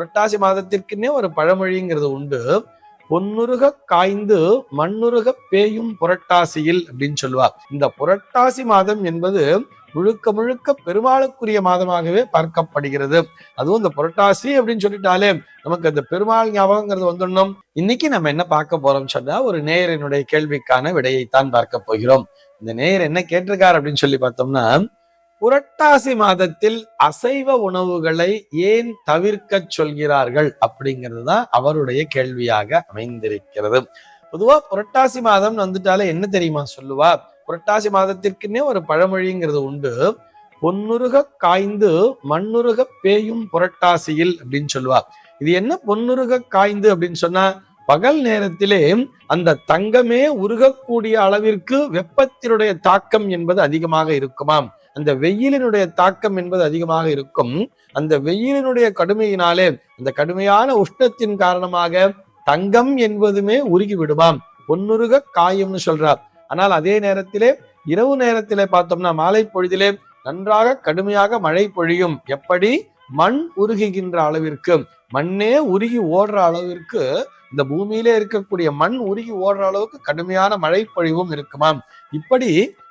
புரட்டாசி மாதத்திற்குன்னே ஒரு பழமொழிங்கிறது உண்டு. பொன்னுருக காய்ந்து மண்ணுருக பேயும் புரட்டாசியில் அப்படின்னு சொல்லுவா. இந்த புரட்டாசி மாதம் என்பது முழுக்க முழுக்க பெருமாளுக்குரிய மாதமாகவே பார்க்கப்படுகிறது. அதுவும் இந்த புரட்டாசி அப்படின்னு சொல்லிட்டாலே நமக்கு அந்த பெருமாள் ஞாபகங்கிறது வந்துடணும். இன்னைக்கு நம்ம என்ன பார்க்க போறோம் சொன்னா, ஒரு நேயரினுடைய கேள்விக்கான விடையைத்தான் பார்க்க போகிறோம். இந்த நேயர் என்ன கேட்டிருக்கார் அப்படின்னு சொல்லி பார்த்தோம்னா, புரட்டாசி மாதத்தில் அசைவ உணவுகளை ஏன் தவிர்க்க சொல்கிறார்கள் அப்படிங்கிறது தான் அவருடைய கேள்வியாக அமைந்திருக்கிறது. பொதுவா புரட்டாசி மாதம் வந்துட்டாலே என்ன தெரியுமா சொல்லுவா, புரட்டாசி மாதத்திற்குன்னே ஒரு பழமொழிங்கிறது உண்டு. பொன்னுருக காய்ந்து மண்ணுருக பேயும் புரட்டாசியில் அப்படின்னு சொல்லுவா. இது என்ன பொன்னுருக காய்ந்து அப்படின்னு சொன்னா, பகல் நேரத்திலே அந்த தங்கமே உருகக்கூடிய அளவிற்கு வெப்பத்தினுடைய தாக்கம் என்பது அதிகமாக இருக்குமாம். அந்த வெயிலினுடைய தாக்கம் என்பது அதிகமாக இருக்கும். அந்த வெயிலினுடைய கடுமையினாலே, அந்த கடுமையான உஷ்ணத்தின் காரணமாக தங்கம் என்பதுமே உருகி விடுமாம். பொன்னுருக காயும்னு சொல்றார். ஆனால் அதே நேரத்திலே இரவு நேரத்திலே பார்த்தோம்னா, மாலை பொழுதிலே நன்றாக கடுமையாக மழை பொழியும். எப்படி? மண் உருகுகின்ற அளவிற்கு, மண்ணே உருகி ஓடுற அளவிற்கு, இந்த பூமியிலே இருக்கக்கூடிய மண் உருகி ஓடுற அளவுக்கு கடுமையான மழை பொழிவும் இருக்குமாம். இப்படி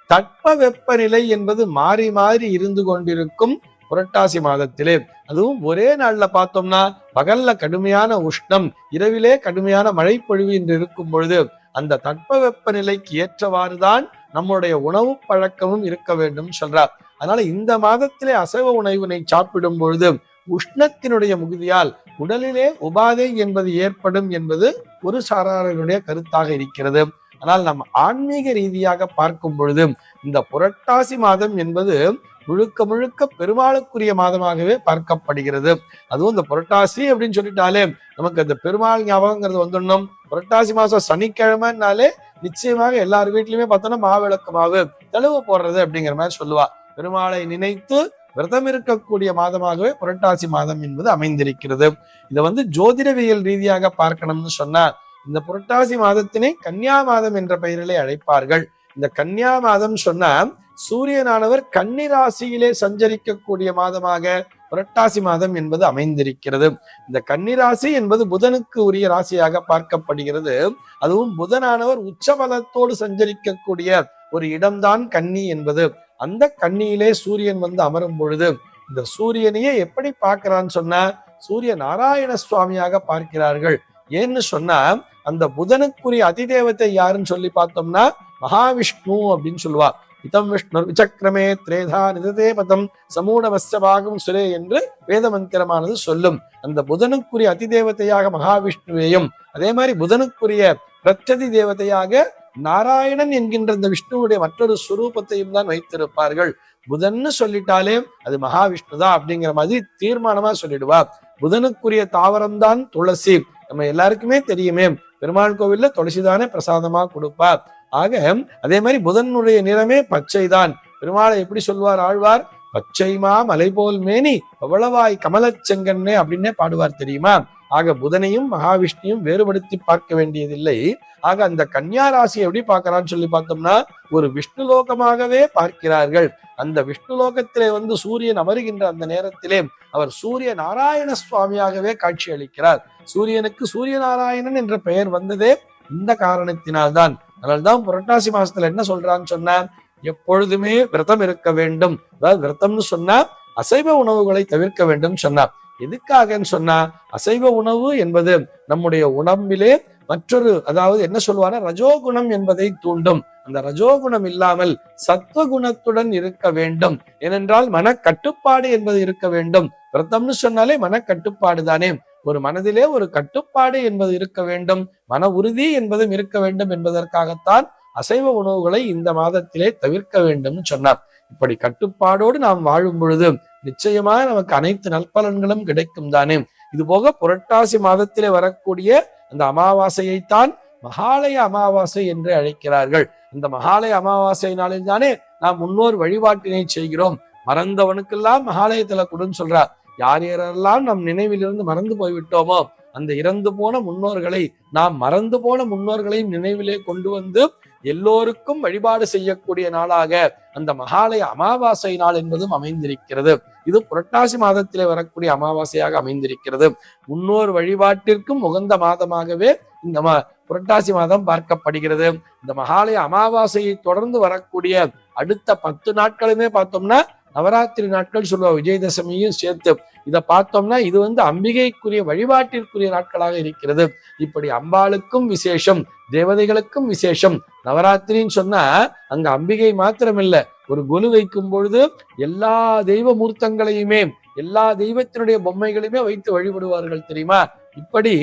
தட்ப வெப்பநிலை என்பது மாறி மாறி இருந்து கொண்டிருக்கும் புரட்டாசி மாதத்திலே. அதுவும் ஒரே நாள்ல பார்த்தோம்னா பகல்ல கடுமையான உஷ்ணம், இரவிலே கடுமையான மழை பொழிவு என்று இருக்கும் பொழுது அந்த தட்ப வெப்பநிலைக்கு ஏற்றவாறுதான் நம்முடைய உணவு பழக்கமும் இருக்க வேண்டும் சொல்றார். அதனால இந்த மாதத்திலே அசைவ உணவினை சாப்பிடும் பொழுது உஷ்ணத்தினுடைய மிகுதியால் உடலிலே உபாதை என்பது ஏற்படும் என்பது ஒரு சாராரினுடைய கருத்தாக இருக்கிறது. ஆனால் நம்ம ஆன்மீக ரீதியாக பார்க்கும் பொழுது இந்த புரட்டாசி மாதம் என்பது முழுக்க முழுக்க பெருமாளுக்குரிய மாதமாகவே பார்க்கப்படுகிறது. அதுவும் இந்த புரட்டாசி அப்படின்னு சொல்லிட்டாலே நமக்கு அந்த பெருமாள் ஞாபகங்கிறது வந்துடணும். புரட்டாசி மாசம் சனிக்கிழமைனாலே நிச்சயமாக எல்லார் வீட்லயுமே பார்த்தோம்னா மாவிளக்கு மாவு தெளிவு போடுறது அப்படிங்கிற மாதிரி சொல்லுவா. பெருமாளை நினைத்து விரதம் இருக்கக்கூடிய மாதமாகவே புரட்டாசி மாதம் என்பது அமைந்திருக்கிறது. இதை ஜோதிடவியல் ரீதியாக பார்க்கணும்னு சொன்னா, இந்த புரட்டாசி மாதத்தினை கன்னியா மாதம் என்ற பெயரிலே அழைப்பார்கள். இந்த கன்னியா மாதம் சொன்னா, சூரியனானவர் கன்னி ராசியிலே சஞ்சரிக்கக்கூடிய மாதமாக புரட்டாசி மாதம் என்பது அமைந்திருக்கிறது. இந்த கன்னி ராசி என்பது புதனுக்கு உரிய ராசியாக பார்க்கப்படுகிறது. அதுவும் புதனானவர் உச்சபலத்தோடு சஞ்சரிக்கக்கூடிய ஒரு இடம்தான் கன்னி என்பது. அந்த கன்னியிலே சூரியன் அமரும் பொழுது இந்த சூரியனையே எப்படி பார்க்கிறான்னு சொன்னா, சூரிய நாராயண சுவாமியாக பார்க்கிறார்கள். ஏன்னு சொன்னா, அந்த புதனுக்குரிய அதிதேவத்தை யாருன்னு சொல்லி பார்த்தோம்னா மகாவிஷ்ணு அப்படின்னு சொல்லுவா. இதம் விஷ்ணு விசக்கிரமே திரேதா நிததே பதம் சமூடவஸ்யபாகம் சுரே என்று வேத மந்திரமானது சொல்லும். அந்த புதனுக்குரிய அதிதேவத்தையாக மகாவிஷ்ணுவையும், அதே மாதிரி புதனுக்குரிய பிரத்யதி தேவதையாக நாராயணன் என்கின்ற இந்த விஷ்ணுவுடைய மற்றொரு சுரூபத்தையும் தான் வைத்திருப்பார்கள். புதன்னு சொல்லிட்டாலே அது மகாவிஷ்ணுதான் அப்படிங்கிற மாதிரி தீர்மானமா சொல்லிடுவா. புதனுக்குரிய தாவரம் தான் துளசி. நம்ம எல்லாருக்குமே தெரியுமே, பெருமாள் கோவில்ல துளசிதானே பிரசாதமா கொடுப்பா. ஆக அதே மாதிரி புதனுடைய நிறமே பச்சைதான். பெருமாளை எப்படி சொல்வார் ஆழ்வார்? பச்சைமா மலை போல் மேனி அவ்வளவாய் கமலச்செங்கண்ணே அப்படின்னே பாடுவார் தெரியுமா. ஆக புதனையும் மகாவிஷ்ணுவையும் வேறுபடுத்தி பார்க்க வேண்டியதில்லை. ஆக அந்த கன்னியா ராசியை எப்படி பார்க்கறான்னு சொல்லி பார்த்தோம்னா, ஒரு விஷ்ணு லோகமாகவே பார்க்கிறார்கள். அந்த விஷ்ணு லோகத்திலே சூரியன் அமருகின்ற அந்த நேரத்திலே அவர் சூரிய நாராயண சுவாமியாகவே காட்சி அளிக்கிறார். சூரியனுக்கு சூரிய நாராயணன் என்ற பெயர் வந்ததே இந்த காரணத்தினால்தான். அதனால்தான் புரட்டாசி மாசத்துல என்ன சொல்றான்னு சொன்னா, எப்பொழுதுமே விரதம் இருக்க வேண்டும். அதாவது விரதம்னு சொன்னா அசைவ உணவுகளை தவிர்க்க வேண்டும் சொன்னார். எதுக்காகன்னு சொன்னா, அசைவ உணவு என்பது நம்முடைய உடம்பிலே மற்றொரு, அதாவது என்ன சொல்லுவானா, ரஜோகுணம் என்பதை தூண்டும். அந்த ரஜோகுணம் இல்லாமல் சத்வகுணத்துடன் இருக்க வேண்டும். ஏனென்றால் மனக்கட்டுப்பாடு என்பது இருக்க வேண்டும். விரதம்னு சொன்னாலே மனக்கட்டுப்பாடு தானே. ஒரு மனதிலே ஒரு கட்டுப்பாடு என்பது இருக்க வேண்டும், மன உறுதி என்பதும் இருக்க வேண்டும் என்பதற்காகத்தான் அசைவ உணவுகளை இந்த மாதத்திலே தவிர்க்க வேண்டும் சொன்னார். இப்படி கட்டுப்பாடோடு நாம் வாழும் பொழுது நிச்சயமாக நமக்கு அனைத்து நற்பலன்களும் கிடைக்கும் தானே. இது போக புரட்டாசி மாதத்திலே வரக்கூடிய அந்த அமாவாசையைத்தான் மகாலய அமாவாசை என்று அழைக்கிறார்கள். இந்த மகாலய அமாவாசை நாளில் தானே நாம் முன்னோர் வழிபாட்டினை செய்கிறோம். மறந்தவனுக்கெல்லாம் மகாலயத்துல கொடுன்னு சொல்றார். யார் யாரெல்லாம் நம் நினைவிலிருந்து மறந்து போய்விட்டோமோ அந்த இறந்து போன முன்னோர்களை, நாம் மறந்து போன முன்னோர்களையும் நினைவிலே கொண்டு எல்லோருக்கும் வழிபாடு செய்யக்கூடிய நாளாக அந்த மகாலய அமாவாசை நாள் என்பதும் அமைந்திருக்கிறது. இது புரட்டாசி மாதத்திலே வரக்கூடிய அமாவாசையாக அமைந்திருக்கிறது. முன்னோர் வழிபாட்டிற்கும் உகந்த மாதமாகவே இந்த புரட்டாசி மாதம் பார்க்கப்படுகிறது. இந்த மகாலய அமாவாசையை தொடர்ந்து வரக்கூடிய அடுத்த 10 நாட்களுமே பார்த்தோம்னா நவராத்திரி நாட்கள் சொல்லுவா, விஜயதசமியும் சேர்த்து இதை பார்த்தோம்னா இது அம்பிகைக்குரிய வழிபாட்டிற்குரிய நாட்களாக இருக்கிறது. இப்படி அம்பாளுக்கும் விசேஷம், தேவதைகளுக்கும் விசேஷம். நவராத்திரின்னு சொன்னா அங்க அம்பிகை மாத்திரமில்ல, ஒரு கொலு வைக்கும் பொழுது எல்லா தெய்வ மூர்த்தங்களையுமே எல்லா தெய்வத்தினுடைய பொம்மைகளையுமே வைத்து வழிபடுவார்கள் தெரியுமா. இப்படி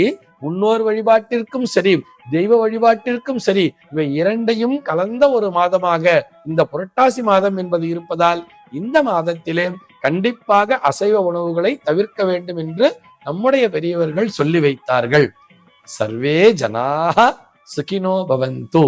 முன்னோர் வழிபாட்டிற்கும் சரி, தெய்வ வழிபாட்டிற்கும் சரி, இவை இரண்டையும் கலந்த ஒரு மாதமாக இந்த புரட்டாசி மாதம் என்பது இருப்பதால் இந்த மாதத்திலே கண்டிப்பாக அசைவ உணவுகளை தவிர்க்க வேண்டும் என்று நம்முடைய பெரியவர்கள் சொல்லி வைத்தார்கள். சர்வே ஜனாஹ சுகினோ பவந்து.